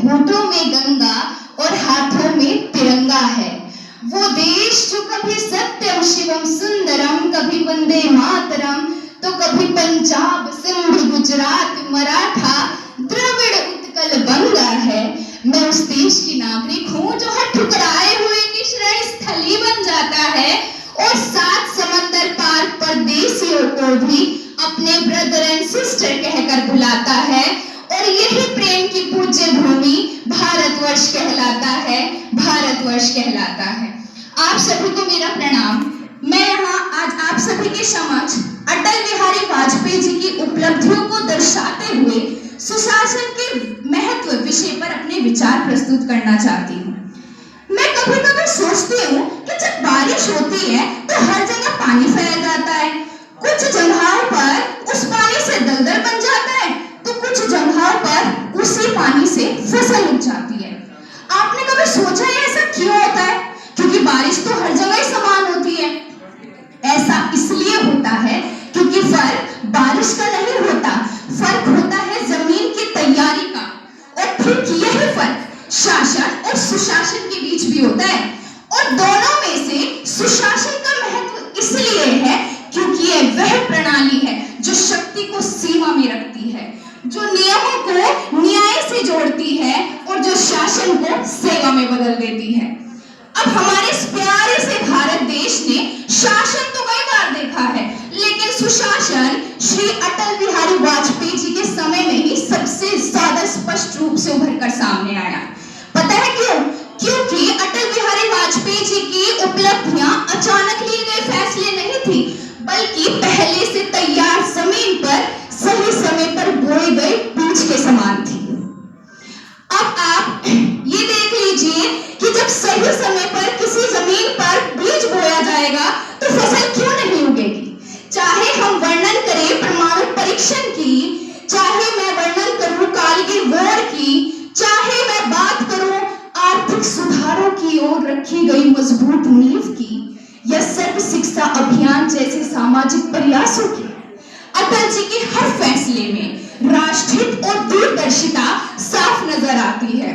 होठों में गंगा और हाथों में तिरंगा है। वो देश जो कभी सत्यम शिवम सुंदरम, कभी वंदे मातरम, तो कभी पंजाब सिंध गुजरात मराठा द्रविड़ उत्कल बंगा है। मैं उस देश की नागरिक हूँ जो हर ठुकराए हुए की शरण स्थली बन जाता है और 7 समंदर पार परदेसियों को भी अपने ब्रदर एंड सिस्टर कहकर बुलाता है। और यही प्रेम की पूज्य भूमि भारतवर्ष कहलाता है, भारतवर्ष कहलाता है। आप सभी को मेरा प्रणाम। मैं यहाँ आज आप सभी के समक्ष अटल बिहारी वाजपेयी जी की उपलब्धियों को दर्शाते हुए सुशासन के महत्व विषय पर अपने विचार प्रस्तुत करना चाहती हूँ। मैं कभी कभी सोचती हूँ कि जब बारिश होती है तो हर जगह पानी फैल जाता है। कुछ जगहों पर उस पानी से दलदल बन जाता है तो कुछ जगहों पर उसी पानी से फसल उग जाती है। आपने कभी सोचा है ऐसा क्यों होता है? क्योंकि बारिश तो हर जगह ही समान होती है। ऐसा इसलिए होता है क्योंकि फर्क बारिश का नहीं होता, फर्क होता है जमीन की तैयारी का। और ठीक यही फर्क शासन और सुशासन के बीच भी होता है। और दोनों में से सुशासन का महत्व इसलिए है क्योंकि यह वह प्रणाली है जो शक्ति को सीमा में रखती है, जो नियमों को न्याय से जोड़ती है और जो शासन को सेवा में बदल देती है। अब हमारे इस प्यारे से भारत देश ने शासन तो कई बार देखा है, लेकिन सुशासन श्री अटल बिहारी वाजपेयी जी के समय में ही सबसे ज्यादा स्पष्ट रूप से उभर कर सामने आया। पता है क्यों? क्योंकि अटल बिहारी वाजपेयी जी की उपलब्धियां अचानक लिए गए फैसले नहीं थी, बल्कि पहले से तैयार जमीन पर सही समय पर बोए गए बीज के समान थी। अब आप ये देख लीजिए कि जब सही समय पर किसी जमीन पर बीज बोया जाएगा तो फसल क्यों नहीं उगेगी। चाहे हम वर्णन करें परमाणु परीक्षण की, चाहे मैं वर्णन करूं कारगिल वॉर की, चाहे मैं बात करूं आर्थिक सुधारों की ओर रखी गई मजबूत नींव की, या सर्व शिक्षा अभियान जैसे सामाजिक प्रयासों की, अटल जी के हर फैसले में राष्ट्रहित और दूरदर्शिता साफ नजर आती है।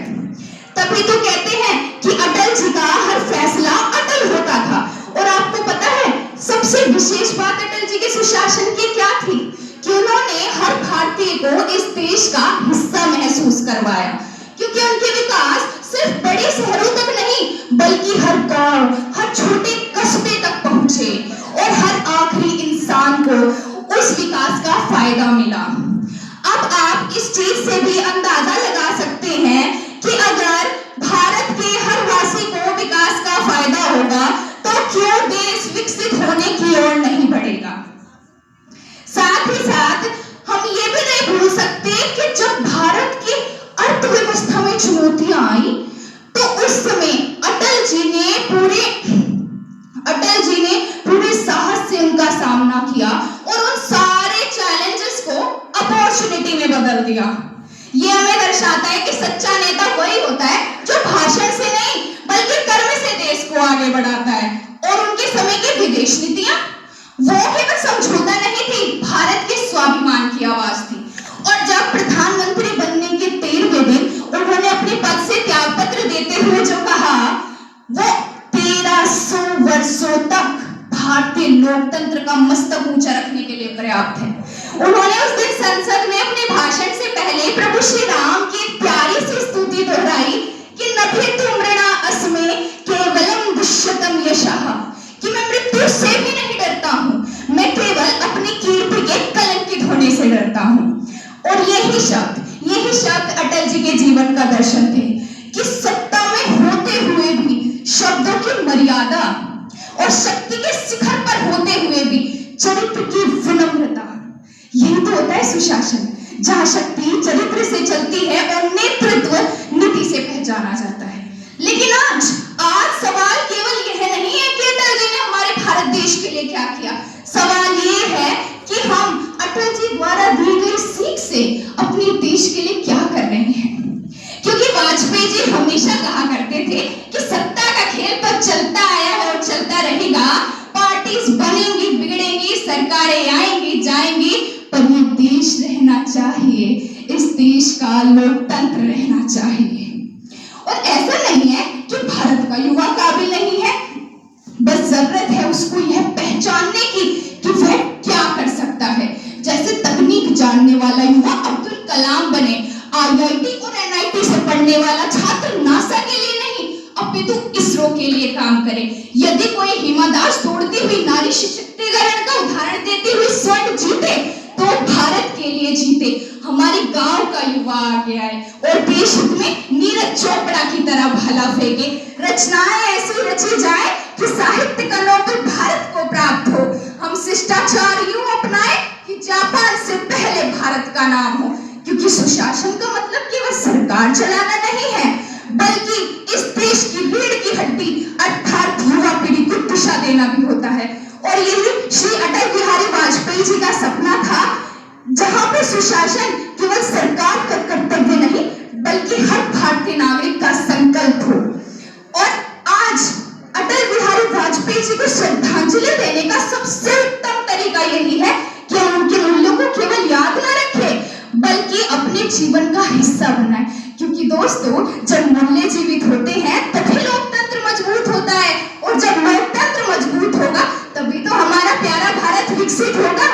तभी तो कहते हैं कि अटल जी का हर फैसला अटल होता था। और आपको पता है सबसे विशेष बात अटल जी के सुशासन की क्या थी? कि उन्होंने हर भारतीय को इस देश का हिस्सा महसूस करवाया, क्योंकि उनके विकास सिर्फ बड़े शहरों तक नहीं बल्कि हर गांव, हर छोटे कस्बे तक पहुंचे और हर आखिरी इंसान को उस विकास का फायदा मिला। अब आप इस चीज से भी अंदाजा लगा सकते हैं कि अगर भारत के हर वासी को विकास का फायदा होगा तो क्यों देश विकसित होने की ओर नहीं बढ़ेगा। साथ ही साथ हम ये भी नहीं भूल सकते कि जब भारत की अर्थव्यवस्था में चुनौतियां आई तो उस समय अटल जी ने पूरे साहस से उनका सामना किया और उन सारे चैलेंजेस को अपॉर्चुनिटी में बदल दिया। ये हमें दर्शाता है कि सच्चा नेता वही होता है जो भाषण से नहीं बल्कि कर्म से देश को आगे बढ़ाता है। और उनके समय की विदेश नीतियां वो केवल समझौता नहीं थी, भारत के स्वाभिमान की आवाज थी। और जब प्रधानमंत्री बनने के 13वें दिन उन्होंने अपने पद से त्यागपत्र देते हुए जो कहा, वो 1300 वर्षों तक भारतीय लोकतंत्र का मस्तक ऊंचा रखने के लिए पर्याप्त है। उन्होंने उस दिन संसद में अपने भाषण से पहले प्रभु श्री राम की प्यारी सी स्तुति दोहराई कि नभेतु मृणा अस्मे केवलम दुष्यतम यशः, कि मैं मृत्यु से भी नहीं डरता हूँ, मैं केवल अपनी कीर्ति के कलंक के धोने से डरता हूँ। और यही शब्द अटल जी के जीवन का दर्शन थे कि सत्ता में होते हुए भी शब्दों की मर्यादा और शक्ति के शिखर पर होते हुए भी चरित्र की विनम्रता, यही तो होता है सुशासन, जहां शक्ति चरित्र से चलती है और नेतृत्व नीति से पहचाना जाता है। लेकिन आज सवाल केवल यह नहीं है कि अटल जी ने हमारे भारत देश के लिए क्या किया। सवाल ये है कि हम अटल जी द्वारा दी गई सीख से अपने देश के लिए क्या कर रहे हैं। क्योंकि वाजपेयी जी हमेशा कहा करते थे कि सत्ता का खेल तो चलता आया है और चलता रहेगा, पार्टीज बनेंगी बिगड़ेंगी, सरकारें आएंगी जाएंगी, पर ये देश रहना चाहिए, इस देश का लोकतंत्र रहना चाहिए। और ऐसा नहीं है कि भारत का युवा काबिल नहीं है, बस जरूरत है उसको यह पहचानने की कि वह क्या कर सकता है। जैसे तकनीक जानने वाला युवा अब्दुल कलाम बने, आईआईटी और एनआईटी से पढ़ने वाला छात्र नासा के लिए नहीं अपितु इसरो के लिए काम करे। यदि कोई हिमा दास दौड़ती हुई नारी सशक्तिकरण का उदाहरण देती हुई स्वर्ण जीते तो भारत के लिए जीते। हमारे गांव का युवा आगे आए और देश हित में नीरज चोपड़ा की तरह भला फेंके। रचनाएं ऐसी रची जाए कि साहित्य का नोबेल भारत को प्राप्त हो। हम शिष्टाचार यूं अपनाए कि जापान से पहले भारत का नाम हो, क्योंकि सुशासन का मतलब केवल सरकार चलाना नहीं है, बल्कि इस देश की रीढ़ की हड्डी अर्थात युवा पीढ़ी को दिशा देना भी होता है। और यही श्री अटल बिहारी वाजपेयी जी का सपना था, जहां पर सुशासन केवल सरकार का कर्तव्य नहीं बल्कि हर भारतीय नागरिक का संकल्प हो। और आज अटल बिहारी वाजपेयी जी को श्रद्धांजलि देने का सबसे उत्तम तरीका यही है कि हम उनके मूल्यों को केवल याद न रखें बल्कि अपने जीवन का हिस्सा बनाएं। क्योंकि दोस्तों, जब मूल्य जीवित होते हैं तभी लोकतंत्र मजबूत होता है, और जब लोकतंत्र मजबूत होगा तभी तो हमारा प्यारा भारत विकसित होगा।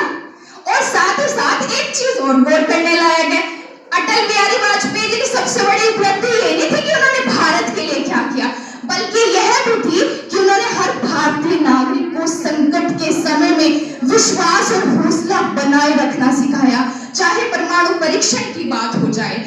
और साथ ही साथ एक चीज और गौर करने लायक है, अटल बिहारी वाजपेयी जी की सबसे बड़ी उपलब्धि ये नहीं थी कि उन्होंने भारत के लिए क्या किया, बल्कि यह भी थी कि उन्होंने हर भारतीय नागरिक को संकट के समय में विश्वास और हौसला बनाए रखना सिखाया, चाहे परमाणु परीक्षण की बात हो जाए।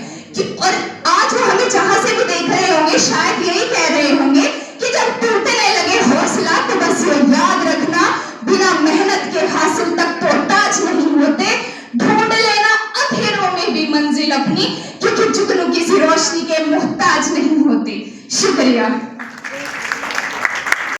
और आज वो हमें जहां से भी देख रहे होंगे शायद यही कह रहे होंगे कि जब टूटने लगे हौसला तो बस ये याद रखना, बिना मेहनत के हासिल तक तो ताज नहीं होते। ढूंढ लेना अंधेरों में भी मंजिल अपनी, क्योंकि जुगनू किसी रोशनी के मोहताज नहीं होते। शुक्रिया।